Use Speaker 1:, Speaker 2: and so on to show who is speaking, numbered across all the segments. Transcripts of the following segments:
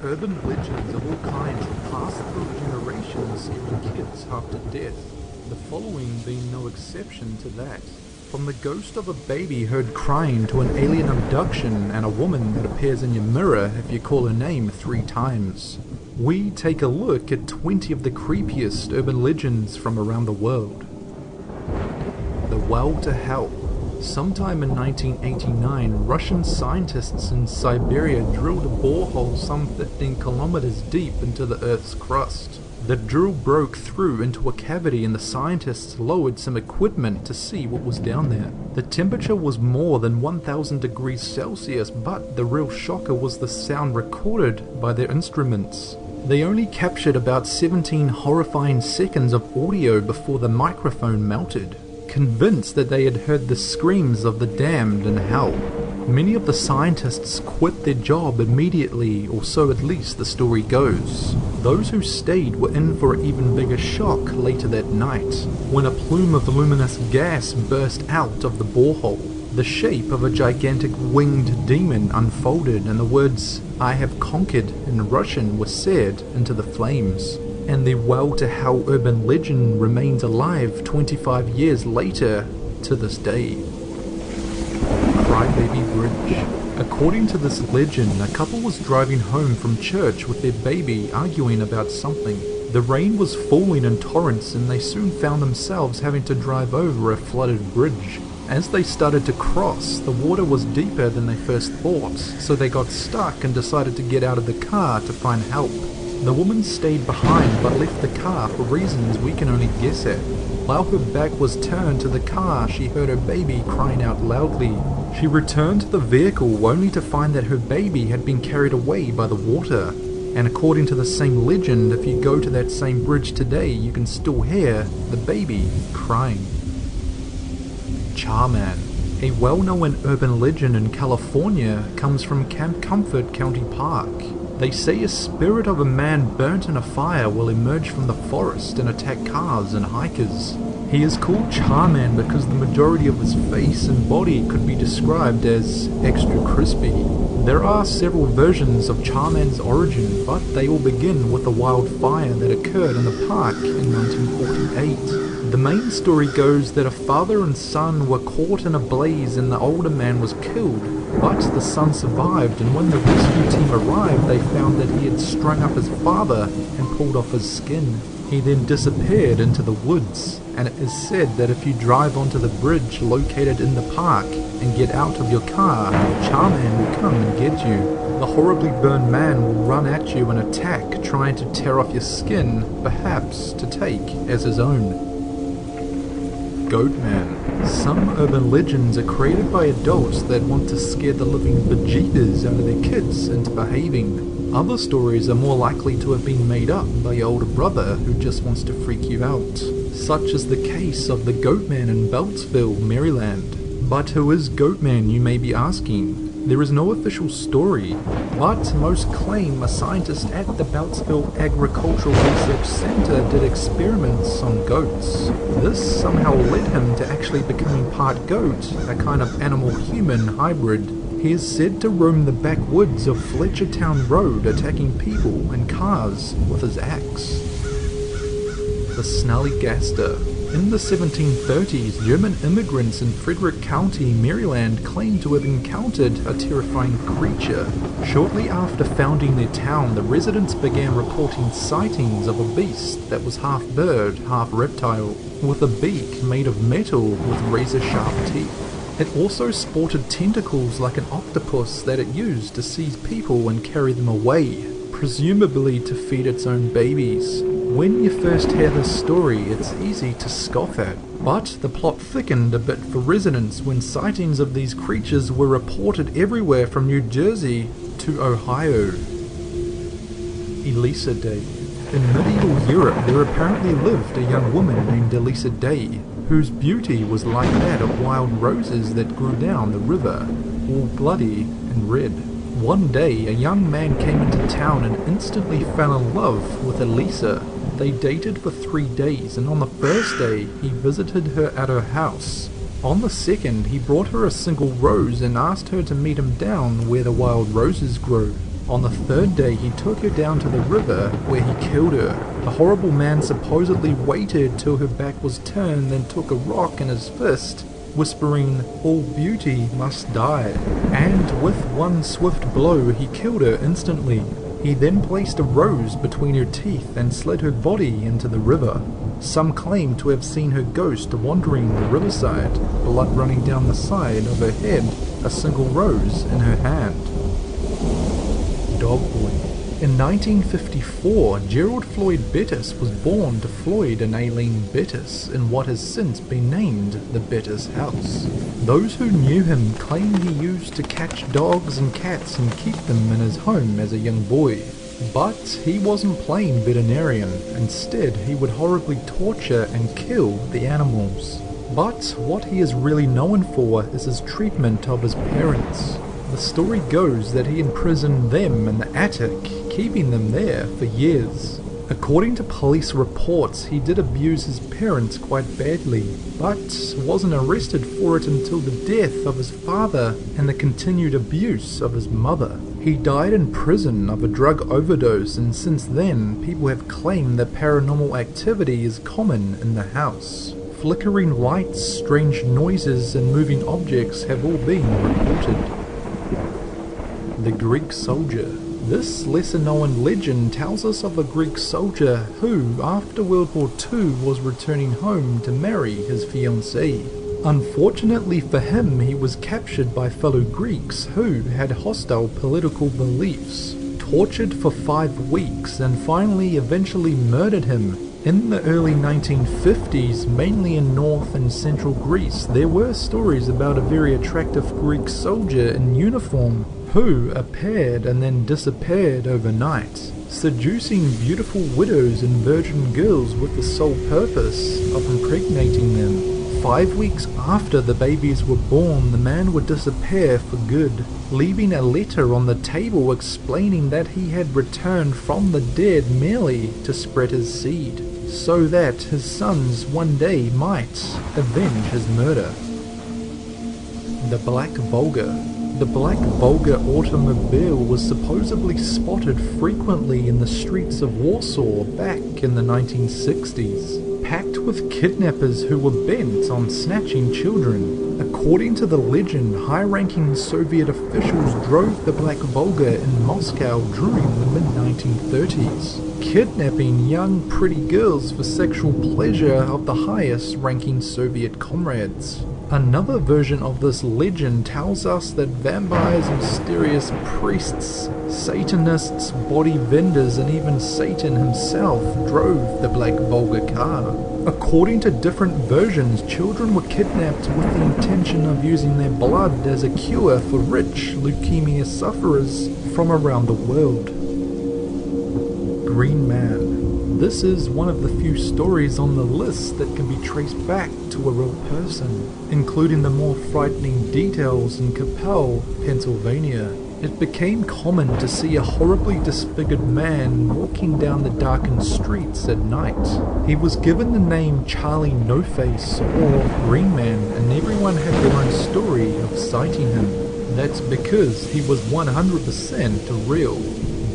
Speaker 1: Urban legends of all kinds have passed through generations, scaring kids half to death, the following being no exception to that. From the ghost of a baby heard crying to an alien abduction and a woman that appears in your mirror if you call her name 3 times. We take a look at 20 of the creepiest urban legends from around the world. The Well to Hell. Sometime in 1989, Russian scientists in Siberia drilled a borehole some 15 kilometers deep into the Earth's crust. The drill broke through into a cavity and the scientists lowered some equipment to see what was down there. The temperature was more than 1000 degrees Celsius, but the real shocker was the sound recorded by their instruments. They only captured about 17 horrifying seconds of audio before the microphone melted. Convinced that they had heard the screams of the damned in hell, many of the scientists quit their job immediately, or so at least the story goes. Those who stayed were in for an even bigger shock later that night, when a plume of luminous gas burst out of the borehole. The shape of a gigantic winged demon unfolded, and the words, "I have conquered," in Russian were said into the flames. And the Well to Hell urban legend remains alive 25 years later to this day. Crybaby Bridge. According to this legend, a couple was driving home from church with their baby arguing about something. The rain was falling in torrents and they soon found themselves having to drive over a flooded bridge. As they started to cross, the water was deeper than they first thought, so they got stuck and decided to get out of the car to find help. The woman stayed behind but left the car for reasons we can only guess at. While her back was turned to the car, she heard her baby crying out loudly. She returned to the vehicle only to find that her baby had been carried away by the water. And according to the same legend, if you go to that same bridge today, you can still hear the baby crying. Charman. A well-known urban legend in California comes from Camp Comfort County Park. They say a spirit of a man burnt in a fire will emerge from the forest and attack cars and hikers. He is called Charman because the majority of his face and body could be described as extra crispy. There are several versions of Charman's origin, but they all begin with a wildfire that occurred in the park in 1948. The main story goes that a father and son were caught in a blaze and the older man was killed, but the son survived, and when the rescue team arrived they found that he had strung up his father and pulled off his skin. He then disappeared into the woods, and it is said that if you drive onto the bridge located in the park and get out of your car, Charman will come and get you. The horribly burned man will run at you and attack, trying to tear off your skin, perhaps to take as his own. Goatman. Some urban legends are created by adults that want to scare the living bejeebers out of their kids into behaving. Other stories are more likely to have been made up by your older brother who just wants to freak you out. Such is the case of the Goatman in Beltsville, Maryland. But who is Goatman, you may be asking? There is no official story, but most claim a scientist at the Beltsville Agricultural Research Center did experiments on goats. This somehow led him to actually becoming part goat, a kind of animal-human hybrid. He is said to roam the backwoods of Fletchertown Road, attacking people and cars with his axe. The Snallygaster. In the 1730s, German immigrants in Frederick County, Maryland claimed to have encountered a terrifying creature. Shortly after founding their town, the residents began reporting sightings of a beast that was half bird, half reptile, with a beak made of metal with razor-sharp teeth. It also sported tentacles like an octopus that it used to seize people and carry them away, presumably to feed its own babies. When you first hear this story, it's easy to scoff at, but the plot thickened a bit for residents when sightings of these creatures were reported everywhere from New Jersey to Ohio. Elisa Day. In medieval Europe, there apparently lived a young woman named Elisa Day, whose beauty was like that of wild roses that grew down the river, all bloody and red. One day, a young man came into town and instantly fell in love with Elisa. They dated for 3 days, and on the first day, he visited her at her house. On the second, he brought her a single rose and asked her to meet him down where the wild roses grow. On the third day, he took her down to the river where he killed her. The horrible man supposedly waited till her back was turned, then took a rock in his fist, whispering, "All beauty must die." And with one swift blow, he killed her instantly. He then placed a rose between her teeth and slid her body into the river. Some claim to have seen her ghost wandering the riverside, blood running down the side of her head, a single rose in her hand. Dog Boy. In 1954, Gerald Floyd Bettis was born to Floyd and Aileen Bettis in what has since been named the Bettis House. Those who knew him claim he used to catch dogs and cats and keep them in his home as a young boy. But he wasn't plain veterinarian. Instead, he would horribly torture and kill the animals. But what he is really known for is his treatment of his parents. The story goes that he imprisoned them in the attic, keeping them there for years. According to police reports, he did abuse his parents quite badly, but wasn't arrested for it until the death of his father and the continued abuse of his mother. He died in prison of a drug overdose, and since then, people have claimed that paranormal activity is common in the house. Flickering lights, strange noises, and moving objects have all been reported. The Greek Soldier. This lesser-known legend tells us of a Greek soldier who, after World War II, was returning home to marry his fiancée. Unfortunately for him, he was captured by fellow Greeks who had hostile political beliefs, tortured for 5 weeks, and finally eventually murdered him. In the early 1950s, mainly in north and central Greece, there were stories about a very attractive Greek soldier in uniform who appeared and then disappeared overnight, seducing beautiful widows and virgin girls with the sole purpose of impregnating them. 5 weeks after the babies were born, the man would disappear for good, leaving a letter on the table explaining that he had returned from the dead merely to spread his seed, so that his sons one day might avenge his murder. The Black Volga. The Black Volga automobile was supposedly spotted frequently in the streets of Warsaw back in the 1960s, packed with kidnappers who were bent on snatching children. According to the legend, high-ranking Soviet officials drove the Black Volga in Moscow during the mid-1930s, kidnapping young pretty girls for sexual pleasure of the highest-ranking Soviet comrades. Another version of this legend tells us that vampires, mysterious priests, Satanists, body vendors, and even Satan himself drove the Black Volga car. According to different versions, children were kidnapped with the intention of using their blood as a cure for rich leukemia sufferers from around the world. Green Man. This is one of the few stories on the list that can be traced back to a real person, including the more frightening details in Capel, Pennsylvania. It became common to see a horribly disfigured man walking down the darkened streets at night. He was given the name Charlie No Face or Green Man, and everyone had their own story of sighting him. That's because he was 100% real.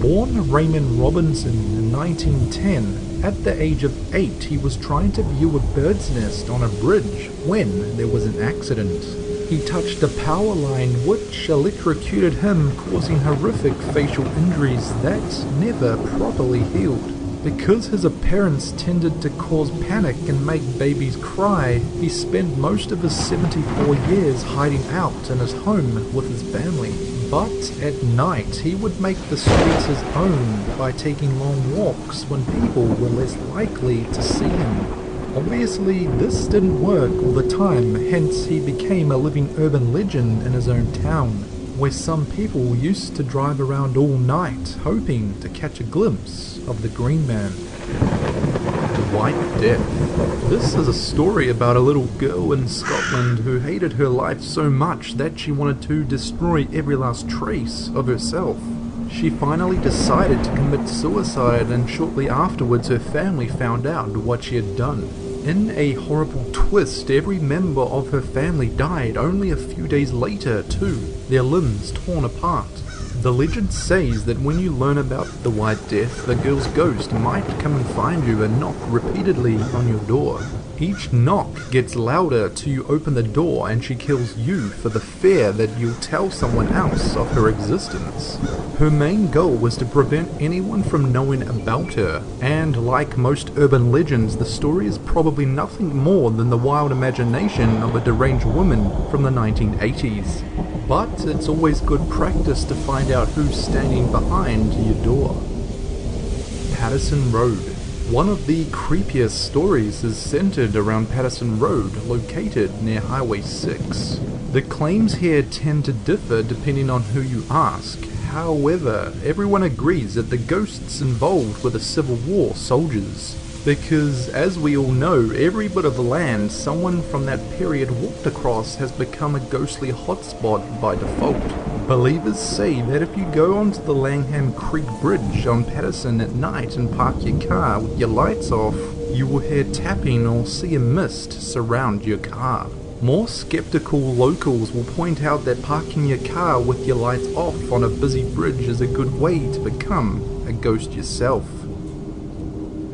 Speaker 1: Born Raymond Robinson in 1910, at the age of 8 he was trying to view a bird's nest on a bridge when there was an accident. He touched a power line which electrocuted him, causing horrific facial injuries that never properly healed. Because his appearance tended to cause panic and make babies cry, he spent most of his 74 years hiding out in his home with his family. But at night he would make the streets his own by taking long walks when people were less likely to see him. Obviously this didn't work all the time, hence he became a living urban legend in his own town, where some people used to drive around all night hoping to catch a glimpse of the Green Man. The White Death. This is a story about a little girl in Scotland who hated her life so much that she wanted to destroy every last trace of herself. She finally decided to commit suicide, and shortly afterwards her family found out what she had done. In a horrible twist, every member of her family died only a few days later too, their limbs torn apart. The legend says that when you learn about the White Death, the girl's ghost might come and find you and knock repeatedly on your door. Each knock gets louder till you open the door and she kills you for the fear that you'll tell someone else of her existence. Her main goal was to prevent anyone from knowing about her, and like most urban legends, the story is probably nothing more than the wild imagination of a deranged woman from the 1980s. But it's always good practice to find out who's standing behind your door. Patterson Road. One of the creepiest stories is centered around Patterson Road, located near Highway 6. The claims here tend to differ depending on who you ask. However, everyone agrees that the ghosts involved were the Civil War soldiers. Because, as we all know, every bit of land someone from that period walked across has become a ghostly hotspot by default. Believers say that if you go onto the Langham Creek Bridge on Patterson at night and park your car with your lights off, you will hear tapping or see a mist surround your car. More skeptical locals will point out that parking your car with your lights off on a busy bridge is a good way to become a ghost yourself.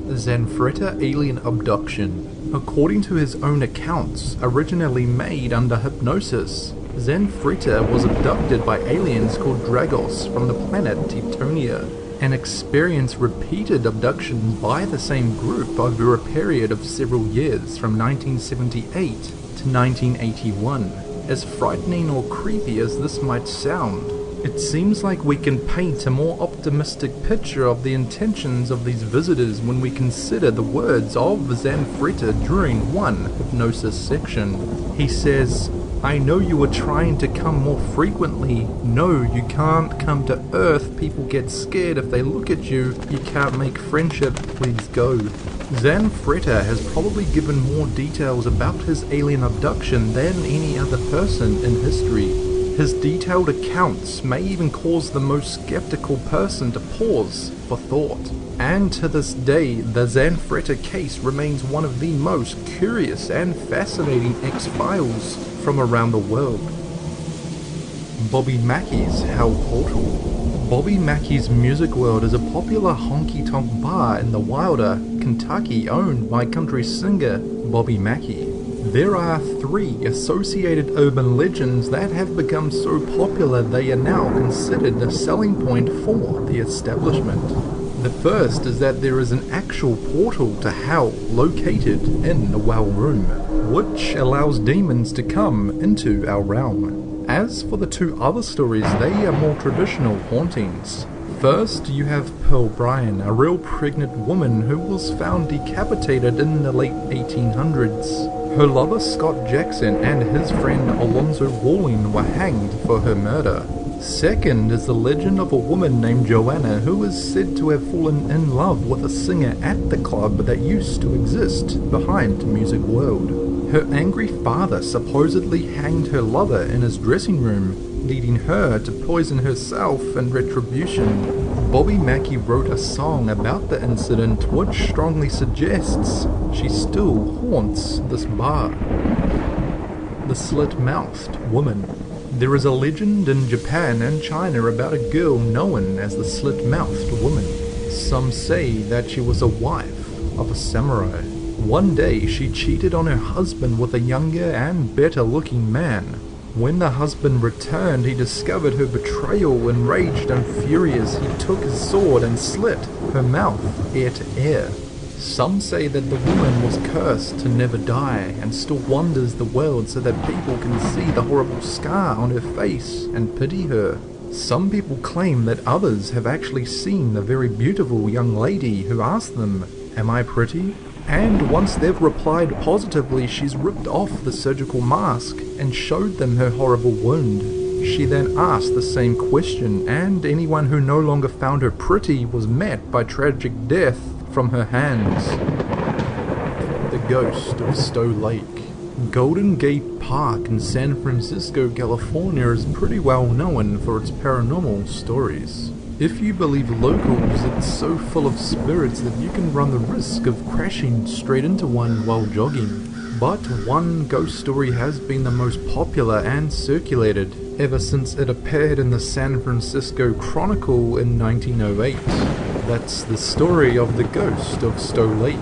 Speaker 1: Zanfretta alien abduction. According to his own accounts, originally made under hypnosis, Zanfretta was abducted by aliens called Dragos from the planet Teutonia, and experienced repeated abductions by the same group over a period of several years from 1978 to 1981. As frightening or creepy as this might sound, it seems like we can paint a more optimistic picture of the intentions of these visitors when we consider the words of Zanfretta during one hypnosis section. He says, "I know you are trying to come more frequently. No, you can't come to Earth. People get scared if they look at you. You can't make friendship. Please go." Zanfretta has probably given more details about his alien abduction than any other person in history. His detailed accounts may even cause the most skeptical person to pause for thought. And to this day, the Zanfretta case remains one of the most curious and fascinating X-Files from around the world. Bobby Mackey's Hell Portal. Bobby Mackey's Music World is a popular honky-tonk bar in the Wilder, Kentucky, owned by country singer Bobby Mackey. There are 3 associated urban legends that have become so popular they are now considered a selling point for the establishment. The first is that there is an actual portal to hell located in the Well Room, which allows demons to come into our realm. As for the 2 other stories, they are more traditional hauntings. First, you have Pearl Bryan, a real pregnant woman who was found decapitated in the late 1800s. Her lover Scott Jackson and his friend Alonzo Walling were hanged for her murder. Second is the legend of a woman named Joanna who is said to have fallen in love with a singer at the club that used to exist behind Music World. Her angry father supposedly hanged her lover in his dressing room, leading her to poison herself in retribution. Bobby Mackey wrote a song about the incident which strongly suggests she still haunts this bar. The Slit-Mouthed Woman. There is a legend in Japan and China about a girl known as the Slit-Mouthed Woman. Some say that she was a wife of a samurai. One day she cheated on her husband with a younger and better looking man. When the husband returned, he discovered her betrayal. Enraged and furious, he took his sword and slit her mouth ear to ear. Some say that the woman was cursed to never die and still wanders the world so that people can see the horrible scar on her face and pity her. Some people claim that others have actually seen the very beautiful young lady who asked them, "Am I pretty?" And once they've replied positively, she's ripped off the surgical mask and showed them her horrible wound. She then asked the same question, and anyone who no longer found her pretty was met by tragic death from her hands. The Ghost of Stowe Lake. Golden Gate Park in San Francisco, California is pretty well known for its paranormal stories. If you believe locals, it's so full of spirits that you can run the risk of crashing straight into one while jogging. But one ghost story has been the most popular and circulated. ever since it appeared in the San Francisco Chronicle in 1908. That's the story of the ghost of Stowe Lake.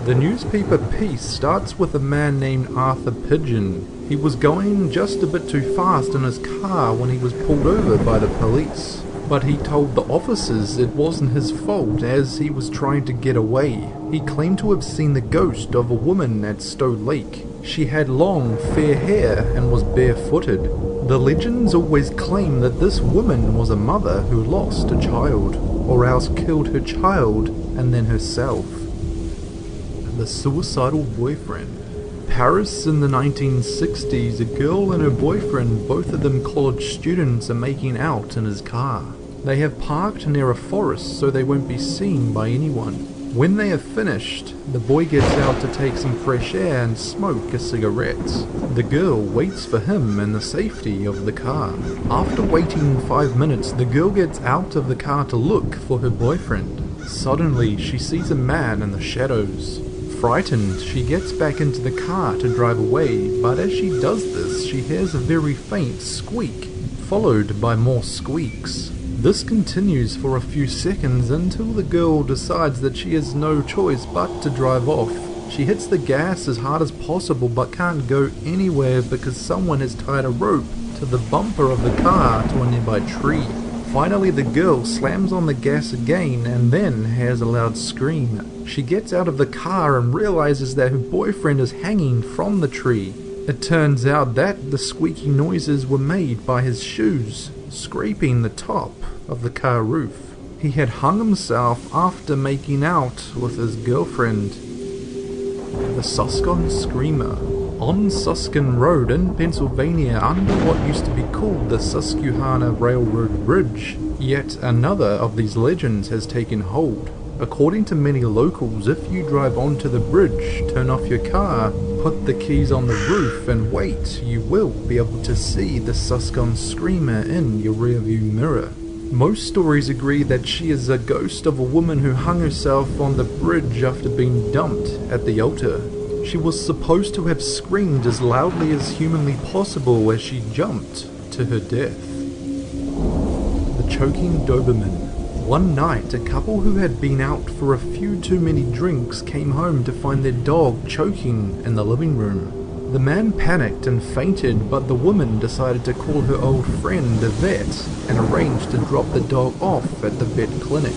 Speaker 1: The newspaper piece starts with a man named Arthur Pigeon. He was going just a bit too fast in his car when he was pulled over by the police. But he told the officers it wasn't his fault as he was trying to get away. He claimed to have seen the ghost of a woman at Stowe Lake. She had long, fair hair and was barefooted. The legends always claim that this woman was a mother who lost a child, or else killed her child and then herself. The suicidal boyfriend. Paris in the 1960s, a girl and her boyfriend, both of them college students, are making out in his car. They have parked near a forest so they won't be seen by anyone. When they have finished, the boy gets out to take some fresh air and smoke a cigarette. The girl waits for him in the safety of the car. After waiting 5 minutes, the girl gets out of the car to look for her boyfriend. Suddenly, she sees a man in the shadows. Frightened, she gets back into the car to drive away, but as she does this, she hears a very faint squeak, followed by more squeaks. This continues for a few seconds until the girl decides that she has no choice but to drive off. She hits the gas as hard as possible but can't go anywhere because someone has tied a rope to the bumper of the car to a nearby tree. Finally, the girl slams on the gas again and then has a loud scream. She gets out of the car and realizes that her boyfriend is hanging from the tree. It turns out that the squeaky noises were made by his shoes scraping the top of the car roof. He had hung himself after making out with his girlfriend. The Susquehanna Screamer. On Susquehanna Road in Pennsylvania, under what used to be called the Susquehanna Railroad Bridge, yet another of these legends has taken hold. According to many locals, if you drive onto the bridge, turn off your car, put the keys on the roof and wait, you will be able to see the Susquehanna Screamer in your rearview mirror. Most stories agree that she is a ghost of a woman who hung herself on the bridge after being dumped at the altar. She was supposed to have screamed as loudly as humanly possible as she jumped to her death. The Choking Doberman. One night, a couple who had been out for a few too many drinks came home to find their dog choking in the living room. The man panicked and fainted, but the woman decided to call her old friend, a vet, and arranged to drop the dog off at the vet clinic.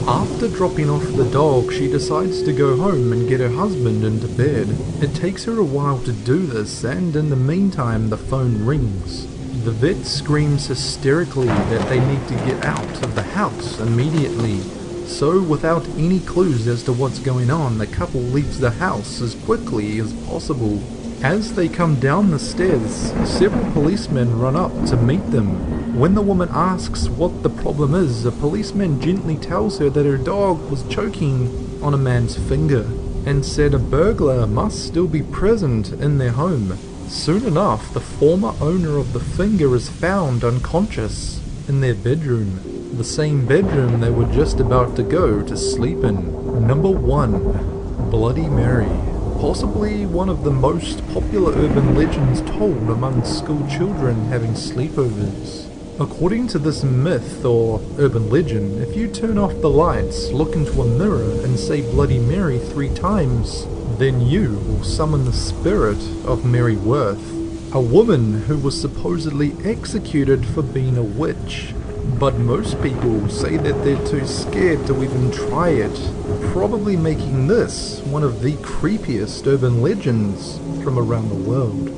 Speaker 1: After dropping off the dog, she decides to go home and get her husband into bed. It takes her a while to do this, and in the meantime the phone rings. The vet screams hysterically that they need to get out of the house immediately. So, without any clues as to what's going on, the couple leaves the house as quickly as possible. As they come down the stairs, several policemen run up to meet them. When the woman asks what the problem is, a policeman gently tells her that her dog was choking on a man's finger, and said a burglar must still be present in their home. Soon enough, the former owner of the finger is found unconscious in their bedroom, the same bedroom they were just about to go to sleep in. Number 1. Bloody Mary. Possibly one of the most popular urban legends told among school children having sleepovers. According to this myth or urban legend, if you turn off the lights, look into a mirror and say Bloody Mary 3 times, then you will summon the spirit of Mary Worth, a woman who was supposedly executed for being a witch. But most people say that they're too scared to even try it, probably making this one of the creepiest urban legends from around the world.